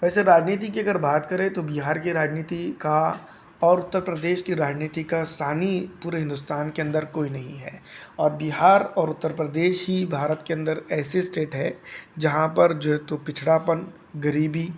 वैसे राजनीति की अगर बात करें तो बिहार की राजनीति का और उत्तर प्रदेश की राजनीति का सानी पूरे हिंदुस्तान के अंदर कोई नहीं है। और बिहार और उत्तर प्रदेश ही भारत के अंदर ऐसे स्टेट है जहाँ पर जो है तो पिछड़ापन, गरीबी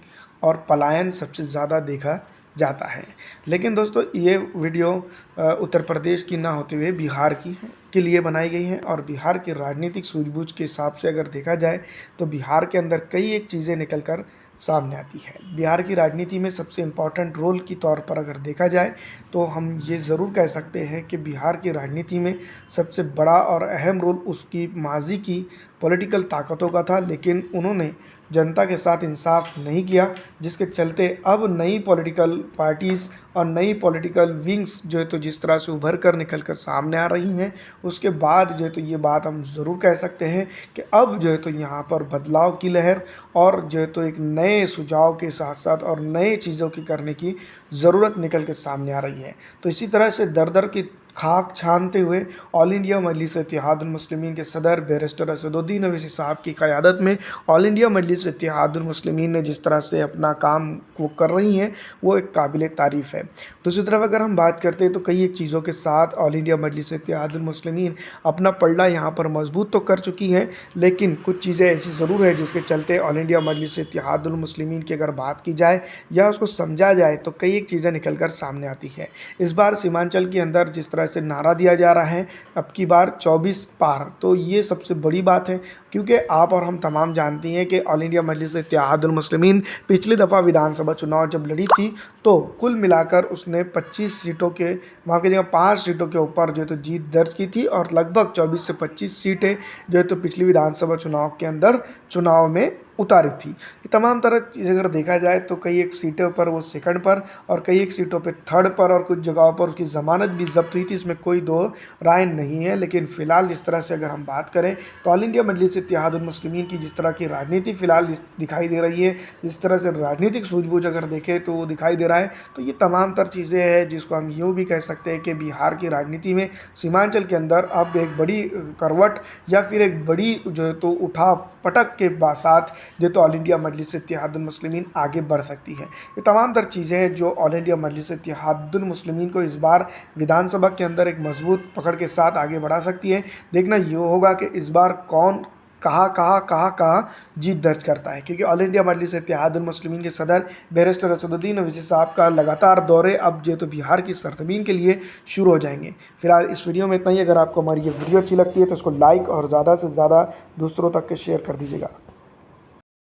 और पलायन सबसे ज़्यादा देखा जाता है। लेकिन दोस्तों ये वीडियो उत्तर प्रदेश की ना होते हुए बिहार की के लिए बनाई गई है। और बिहार की राजनीतिक सूझबूझ के हिसाब से अगर देखा जाए तो बिहार के अंदर कई एक चीज़ें निकल कर सामने आती है। बिहार की राजनीति में सबसे इम्पॉर्टेंट रोल की तौर पर अगर देखा जाए तो हम ये ज़रूर कह सकते हैं कि बिहार की राजनीति में सबसे बड़ा और अहम रोल उसकी माजी की पॉलिटिकल ताकतों का था, लेकिन उन्होंने जनता के साथ इंसाफ नहीं किया, जिसके चलते अब नई पॉलिटिकल पार्टीज़ और नई पॉलिटिकल विंग्स जो है तो जिस तरह से उभर कर निकल कर सामने आ रही हैं, उसके बाद जो है तो ये बात हम ज़रूर कह सकते हैं कि अब जो है तो यहाँ पर बदलाव की लहर और जो है तो एक नए सुझाव के साथ साथ और नए चीज़ों की करने की ज़रूरत निकल के सामने आ रही है। तो इसी तरह से दर दर की खाक छानते हुए ऑल इंडिया मजलिस इत्तेहादुल मुस्लिमीन के सदर बैरिस्टर असदुद्दीन ओवैसी साहब की क़यादत में ऑल इंडिया मजलिस इत्तेहादुल मुस्लिमीन ने जिस तरह से अपना काम वो कर रही हैं, वो एक काबिल तारीफ़ है। दूसरी तरफ अगर हम बात करते हैं तो कई एक चीज़ों के साथ ऑल इंडिया मजलिस इत्तेहादुल मुस्लिमीन अपना पलड़ा यहाँ पर मजबूत तो कर चुकी हैं, लेकिन कुछ चीज़ें ऐसी ज़रूर है जिसके चलते ऑल इंडिया मजलिस इत्तेहादुल मुस्लिमीन की अगर बात की जाए या उसको समझा जाए तो कई एक चीज़ें निकल कर सामने आती है। इस बार सीमांचल के अंदर जिस तरह से नारा दिया जा रहा है अब की बार 24 पार, तो ये सबसे बड़ी बात है, क्योंकि आप और हम तमाम जानती हैं कि ऑल इंडिया मजलिस इत्तेहादुल मुस्लिमीन पिछली दफ़ा विधानसभा चुनाव जब लड़ी थी तो कुल मिलाकर उसने 25 सीटों के वहाँ की जगह 5 सीटों के ऊपर जो है तो जीत दर्ज की थी और लगभग 24 से 25 सीटें जो है तो पिछली विधानसभा चुनाव के अंदर चुनाव में उतारी थी। ये तमाम तरह चीज़ अगर देखा जाए तो कई एक सीटों पर वो सेकंड पर और कई एक सीटों पे थर्ड पर और कुछ जगहों पर उसकी ज़मानत भी जब्त हुई थी, इसमें कोई दो राय नहीं है। लेकिन फ़िलहाल जिस तरह से अगर हम बात करें तो ऑल इंडिया मजलिस इत्तेहादुल मुस्लिमीन की जिस तरह की राजनीति फ़िलहाल दिखाई दे रही है, जिस तरह से राजनीतिक सूझबूझ अगर देखें तो वो दिखाई दे रहा है, तो ये तमाम तर चीज़ें हैं जिसको हम यूँ भी कह सकते हैं कि बिहार की राजनीति में सीमांचल के अंदर अब एक बड़ी करवट या फिर एक बड़ी जो है तो उठा पटक के साथ जो तो ऑल इंडिया मजलिस इत्तेहादुल मुस्लिमीन आगे बढ़ सकती है। ये तमाम तर चीज़ें हैं जो ऑल इंडिया मजलिस इत्तेहादुल मुस्लिमीन को इस बार विधानसभा के अंदर एक मजबूत पकड़ के साथ आगे बढ़ा सकती है। देखना ये होगा कि इस बार कौन कहाँ जीत दर्ज करता है, क्योंकि ऑल इंडिया मजलिस इत्तेहादुल मुस्लिमीन के सदर बैरिस्टर असदुद्दीन ओवैसी साहब का लगातार दौरे अब जो तो बिहार की सरजमीन के लिए शुरू हो जाएंगे। फिलहाल इस वीडियो में इतना ही। अगर आपको हमारी ये वीडियो अच्छी लगती है तो उसको लाइक और ज़्यादा से ज़्यादा दूसरों तक के शेयर कर दीजिएगा।